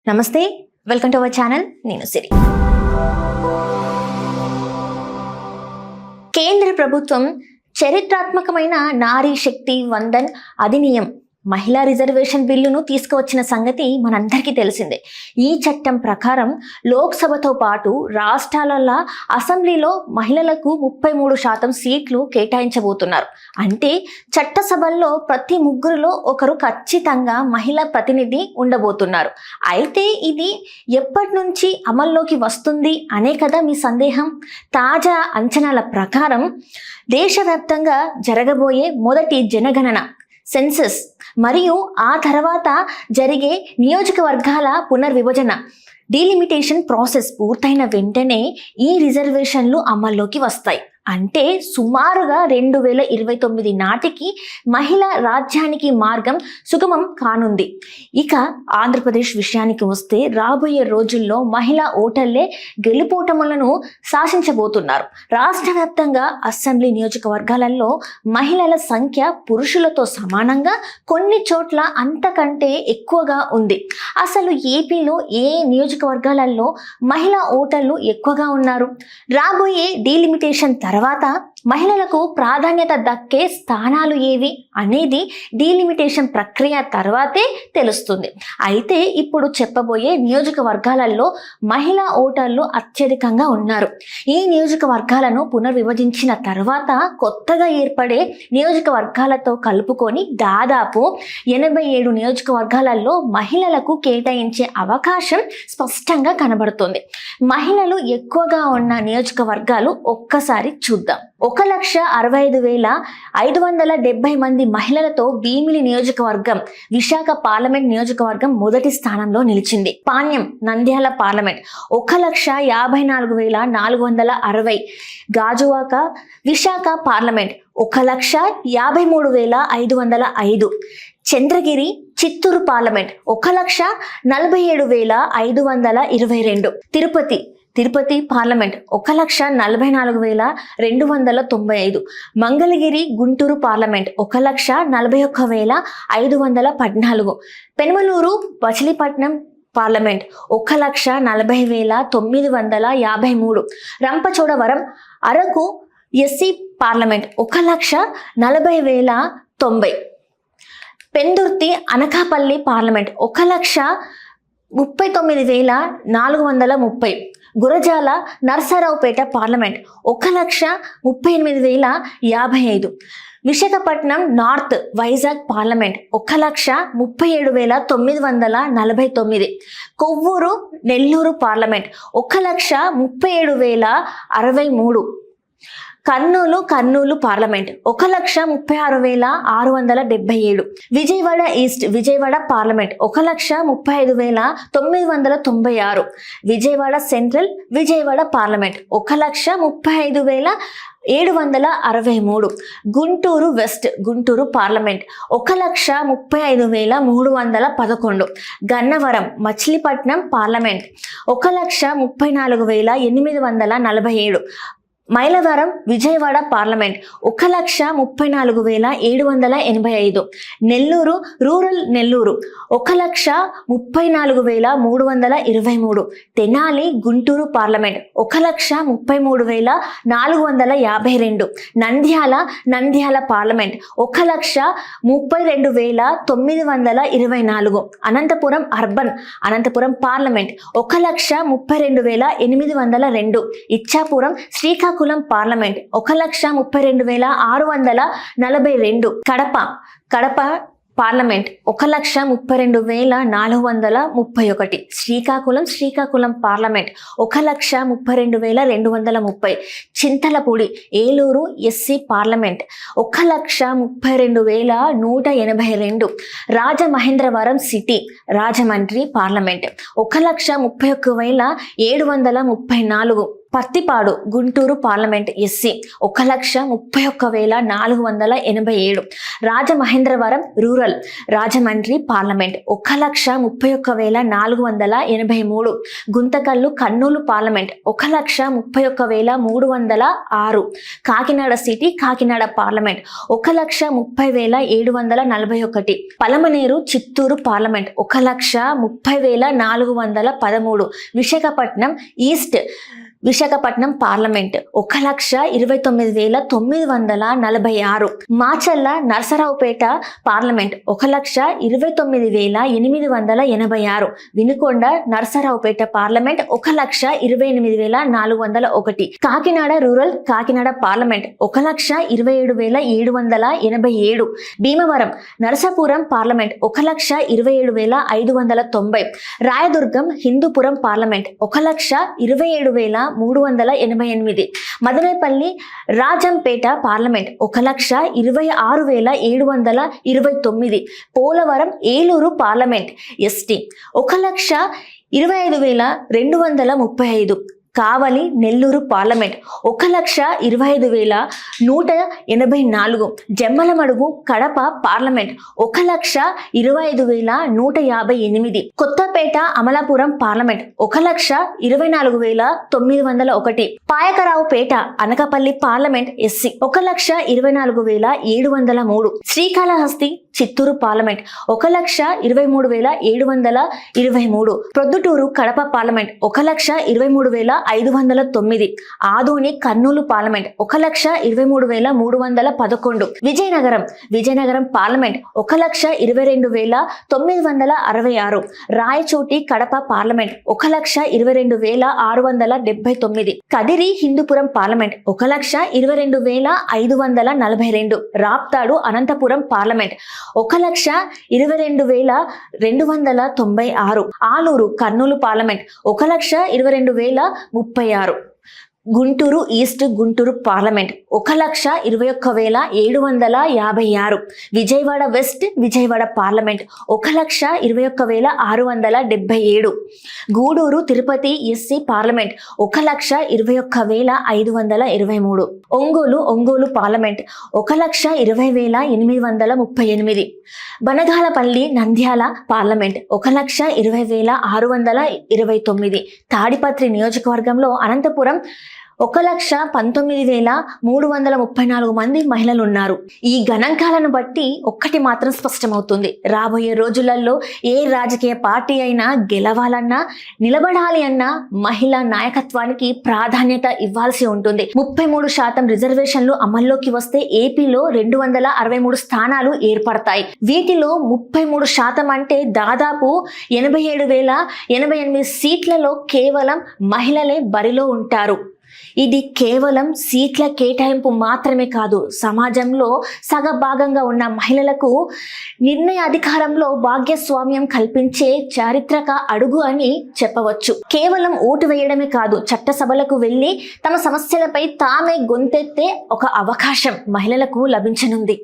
నమస్తే, welcome to our channel. నేను సిరి. కేంద్ర ప్రభుత్వం చరిత్రాత్మకమైన నారీ శక్తి వందన్ అధినియం మహిళా రిజర్వేషన్ బిల్లును తీసుకువచ్చిన సంగతి మనందరికీ తెలిసిందే. ఈ చట్టం ప్రకారం లోక్సభతో పాటు రాష్ట్రాలలో అసెంబ్లీలో మహిళలకు 33% సీట్లు కేటాయించబోతున్నారు. అంటే చట్టసభల్లో ప్రతి ముగ్గురులో ఒకరు ఖచ్చితంగా మహిళా ప్రతినిధి ఉండబోతున్నారు. అయితే ఇది ఎప్పటి నుంచి అమల్లోకి వస్తుంది అనే కదా మీ సందేహం. తాజా అంచనాల ప్రకారం దేశవ్యాప్తంగా జరగబోయే మొదటి జనగణన సెన్సస్ మరియు ఆ తర్వాత జరిగే నియోజకవర్గాల పునర్విభజన డీలిమిటేషన్ ప్రాసెస్ పూర్తయిన వెంటనే ఈ రిజర్వేషన్లు అమల్లోకి వస్తాయి. అంటే సుమారుగా 2029 నాటికి మహిళా రాజ్యానికి మార్గం సుగమం కానుంది. ఇక ఆంధ్రప్రదేశ్ విషయానికి వస్తే రాబోయే రోజుల్లో మహిళా ఓటర్లే గెలుపోటములను శాసించబోతున్నారు. రాష్ట్ర వ్యాప్తంగా అసెంబ్లీ నియోజకవర్గాలలో మహిళల సంఖ్య పురుషులతో సమానంగా, కొన్ని చోట్ల అంతకంటే ఎక్కువగా ఉంది. అసలు ఏపీలో ఏ నియోజకవర్గాలలో మహిళా ఓటర్లు ఎక్కువగా ఉన్నారు? రాబోయే డీలిమిటేషన్ తర్వాత మహిళలకు ప్రాధాన్యత దక్కే స్థానాలు ఏవి అనేది డీలిమిటేషన్ ప్రక్రియ తర్వాతే తెలుస్తుంది. అయితే ఇప్పుడు చెప్పబోయే నియోజకవర్గాలలో మహిళా ఓటర్లు అత్యధికంగా ఉన్నారు. ఈ నియోజకవర్గాలను పునర్విభజించిన తర్వాత కొత్తగా ఏర్పడే నియోజకవర్గాలతో కలుపుకొని దాదాపు 87 నియోజకవర్గాలలో మహిళలకు కేటాయించే అవకాశం స్పష్టంగా కనబడుతుంది. మహిళలు ఎక్కువగా ఉన్న నియోజకవర్గాలు ఒక్కసారి చూద్దాం. 1,65,570 మంది మహిళలతో భీమిలి నియోజకవర్గం, విశాఖ పార్లమెంట్ నియోజకవర్గం మొదటి స్థానంలో నిలిచింది. Panyam Nandyal parliament 1,54,460, Gajuwaka Visakha parliament 1,53,505, Chandragiri Chittoor parliament 1,47,522, Tirupati parliament 1,44,295, Mangalagiri Guntur parliament 1,41,514, Penamaluru Machilipatnam parliament 1,40,953, Rampachodavaram Araku SC parliament 1,40,090, Pendurthi Anakapalli parliament 1,39,430, Gurajala Narasaraopet parliament 1,38,055, Visakhapatnam north Vizag parliament 1,37,949, Kovvur Nellore parliament 1,37,063, Kurnool parliament 1,36,677, Vijayawada east Vijayawada parliament 1,35,996, Vijayawada central Vijayawada parliament 1,35,763, Guntur west Guntur parliament 1,35,311, Gannavaram Machilipatnam parliament 1,34,847, Mylavaram Vijayawada parliament 1,34,785, Nellore rural Nellore 1,34,323, Tenali Guntur parliament 1,33,452, Nandyal parliament 1,32,924, Anantapur urban Anantapur parliament 1,32,802, Ichchapuram Srikakulam parliament 1,32,642, Kadapa parliament 1,32,431, Srikakulam parliament 1,32,230, Chintalapudi Eluru SC parliament 1,32,182, Rajamahendravaram city Rajahmundry parliament 1,31,734, Prathipadu Guntur parliament SC 1,31,487. Rajamahendravaram rural Rajahmundry parliament 1,31,483. Guntakal Kurnool parliament 1,31,306. Kakinada city Kakinada parliament 1,30,741. Palamaner Chittoor parliament 1,30,413. Visakhapatnam east Visakhapatnam parliament 1,29,946. Macherla Narasaraopet parliament 1,29,886. Vinukonda Narasaraopet parliament 1,28,401. Kakinada rural Kakinada parliament 1,27,787. Bhimavaram Narasapuram parliament 1,27,590. Rayadurg Hindupur parliament 1,27,388. Madanapalle Rajampet parliament 1,26,729. Polavaram Eluru parliament ST 1,25,235. Kavali Nellore parliament 1,25,184. Jammalamadugu Kadapa parliament 1,25,158. Kothapeta Amalapuram parliament 1,24,901. Payakaraopet Anakapalli parliament SC 1,24,703. Srikalahasti Chittoor parliament 1,23,723. Proddatur Kadapa parliament 1,23,509. Adoni Kurnool parliament 1,23,311. Vizianagaram parliament 1,22,966. Rayachoti Kadapa parliament 1,22,679. Kadiri Hindupur parliament 1,22,542. Raptadu Anantapuram parliament 1,22,296. Aluru Kurnool parliament 1,22,036. Guntur east Guntur parliament 1,21,756. Vijayawada west Vijayawada parliament 1,21,677. Gudur Tirupati SC parliament 1,21,523. Ongole parliament 1,20,838. Banagalapalli Nandyal parliament 1,20,629. Tadipatri నియోజకవర్గంలో అనంతపురం 1,19,334 మంది మహిళలు ఉన్నారు. ఈ గణాంకాలను బట్టి ఒక్కటి మాత్రం స్పష్టమవుతుంది, రాబోయే రోజులలో ఏ రాజకీయ పార్టీ అయినా గెలవాలన్నా నిలబడాలి అన్నా మహిళా నాయకత్వానికి ప్రాధాన్యత ఇవ్వాల్సి ఉంటుంది. 33% రిజర్వేషన్లు అమల్లోకి వస్తే ఏపీలో 263 స్థానాలు ఏర్పడతాయి. వీటిలో 33% అంటే దాదాపు 87,088 సీట్లలో కేవలం మహిళలే బరిలో ఉంటారు. ఇది కేవలం సీట్ల కేటాయింపు మాత్రమే కాదు, సమాజంలో సగభాగంగా ఉన్న మహిళలకు నిర్ణయ అధికారంలో భాగస్వామ్యం కల్పించే చారిత్రక అడుగు అని చెప్పవచ్చు. కేవలం ఓటు వేయడమే కాదు, చట్టసభలకు వెళ్ళి తమ సమస్యలపై తామే గొంతెత్తే ఒక అవకాశం మహిళలకు లభించనుంది.